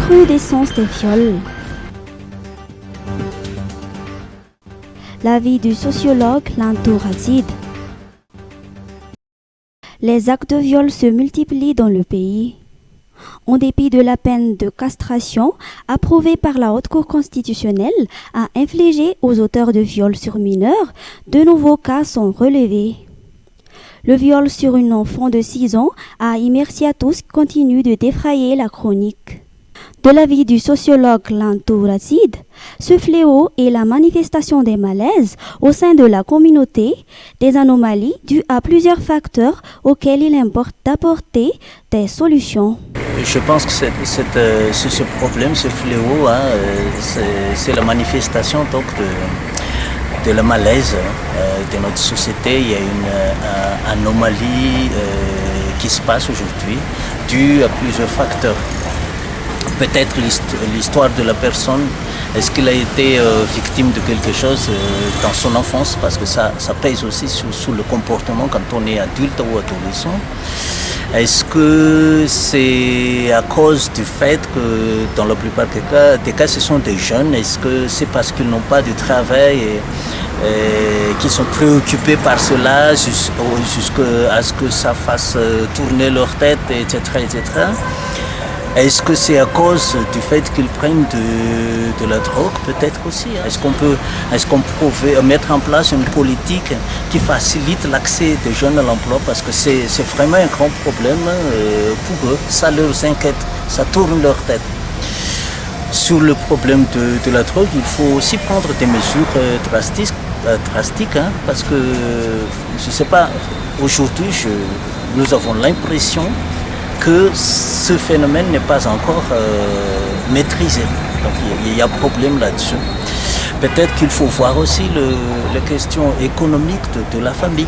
recrudescence des viols. L'avis du sociologue Lanto Razid. Les actes de viol se multiplient dans le pays. En dépit de la peine de castration approuvée par la Haute Cour constitutionnelle à infliger aux auteurs de viols sur mineurs, de nouveaux cas sont relevés. Le viol sur une enfant de 6 ans à Immerciatus continue de défrayer la chronique. De l'avis du sociologue Lanto Razid, ce fléau est la manifestation des malaises au sein de la communauté, des anomalies dues à plusieurs facteurs auxquels il importe d'apporter des solutions. Je pense que ce problème, ce fléau, c'est la manifestation donc de la malaise de notre société. Il y a une anomalie qui se passe aujourd'hui due à plusieurs facteurs. Peut-être l'histoire de la personne, est-ce qu'il a été victime de quelque chose dans son enfance, parce que ça pèse aussi sur le comportement quand on est adulte ou adolescent. Est-ce que c'est à cause du fait que dans la plupart des cas ce sont des jeunes? Est-ce que c'est parce qu'ils n'ont pas de travail et qu'ils sont préoccupés par cela jusqu'à ce que ça fasse tourner leur tête, etc., etc. Est-ce que c'est à cause du fait qu'ils prennent de la drogue? Peut-être aussi. Est-ce qu'on peut mettre en place une politique qui facilite l'accès des jeunes à l'emploi? Parce que c'est vraiment un grand problème pour eux. Ça leur inquiète, ça tourne leur tête. Sur le problème de la drogue, il faut aussi prendre des mesures drastiques, parce que, je ne sais pas, aujourd'hui, nous avons l'impression que ce phénomène n'est pas encore maîtrisé. Donc il y a problème là-dessus. Peut-être qu'il faut voir aussi les questions économiques de la famille.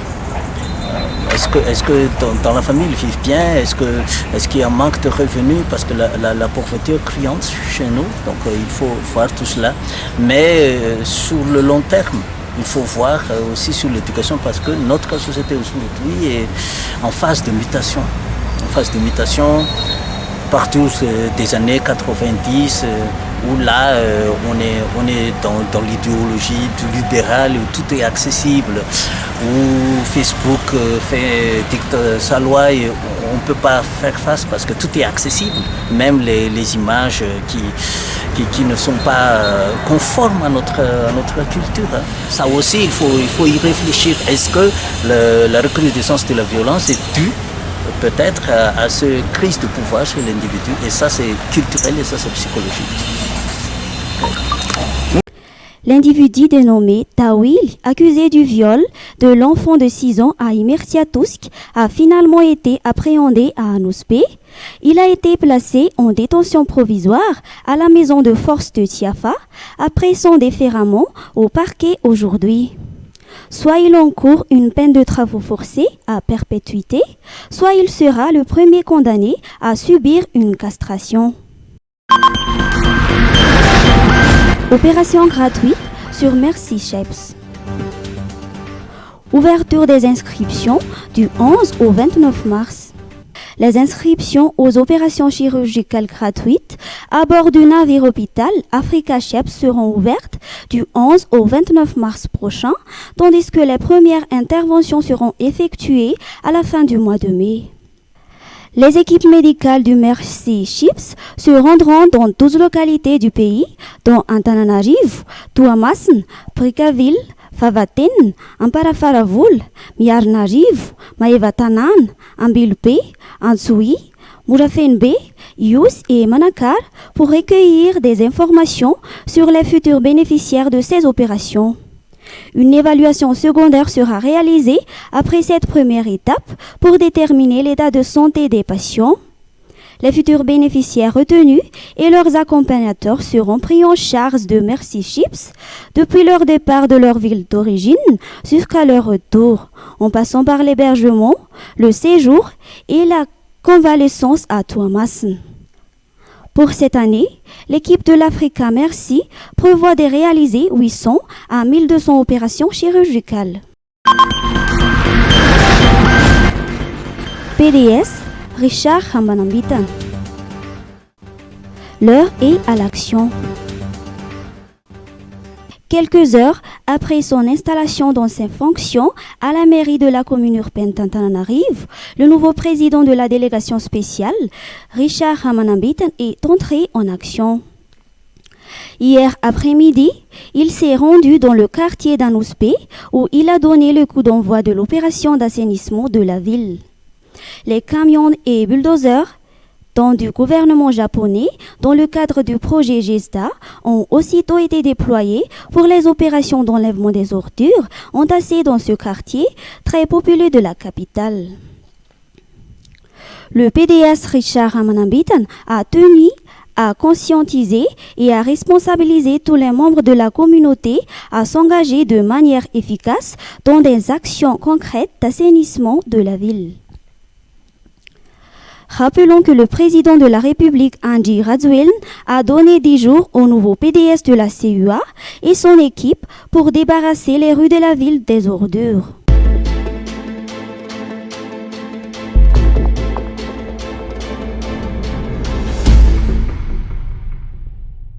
Est-ce que dans la famille ils vivent bien? Est-ce qu'il y a un manque de revenus? Parce que la pauvreté est criante chez nous, donc il faut voir tout cela. Mais sur le long terme, il faut voir aussi sur l'éducation, parce que notre société aujourd'hui est en phase de mutation. Partout des années 90, où là on est dans l'idéologie du libéral, où tout est accessible, où Facebook dicte sa loi et on ne peut pas faire face parce que tout est accessible, même les images qui ne sont pas conformes à notre culture. Ça aussi, il faut y réfléchir. Est-ce que la recrudescence de la violence est due peut-être à ce crise de pouvoir chez l'individu, et ça c'est culturel et ça c'est psychologique. L'individu dénommé Tawil, accusé du viol de l'enfant de 6 ans à Immerciatus, a finalement été appréhendé à Anospé. Il a été placé en détention provisoire à la maison de force de Tiafa après son défèrement au parquet aujourd'hui. Soit il encourt une peine de travaux forcés à perpétuité, soit il sera le premier condamné à subir une castration. Opération gratuite sur Merci Sheps. Ouverture des inscriptions du 11 au 29 mars. Les inscriptions aux opérations chirurgicales gratuites à bord du navire hôpital Africa Sheps seront ouvertes du 11 au 29 mars prochain, tandis que les premières interventions seront effectuées à la fin du mois de mai. Les équipes médicales du Merci Sheps se rendront dans 12 localités du pays, dont Antananarivo, Tuamasin, Pricaville, Favaten, Amparafaravul, Miarnarivo, Maevatanan, Ambilpe, Ansoui, Mourafenbe, Yous et Manakar pour recueillir des informations sur les futurs bénéficiaires de ces opérations. Une évaluation secondaire sera réalisée après cette première étape pour déterminer l'état de santé des patients. Les futurs bénéficiaires retenus et leurs accompagnateurs seront pris en charge de Merci Sheps depuis leur départ de leur ville d'origine jusqu'à leur retour, en passant par l'hébergement, le séjour et la convalescence à Tuamasin. Pour cette année, l'équipe de l'Africa Merci prévoit de réaliser 800 à 1200 opérations chirurgicales. PDS, Richard Hambanambitan. L'heure est à l'action. Quelques heures après son installation dans ses fonctions à la mairie de la commune urbaine d'Antananarivo, le nouveau président de la délégation spéciale, Richard Ramanambitan, est entré en action. Hier après-midi, il s'est rendu dans le quartier d'Anouspe où il a donné le coup d'envoi de l'opération d'assainissement de la ville. Les camions et bulldozers du gouvernement japonais, dans le cadre du projet GESTA, ont aussitôt été déployés pour les opérations d'enlèvement des ordures entassées dans ce quartier très populeux de la capitale. Le PDS Richard Ramanambitan a tenu à conscientiser et à responsabiliser tous les membres de la communauté à s'engager de manière efficace dans des actions concrètes d'assainissement de la ville. Rappelons que le président de la République, Andry Rajoelina, a donné 10 jours au nouveau PDS de la CUA et son équipe pour débarrasser les rues de la ville des ordures.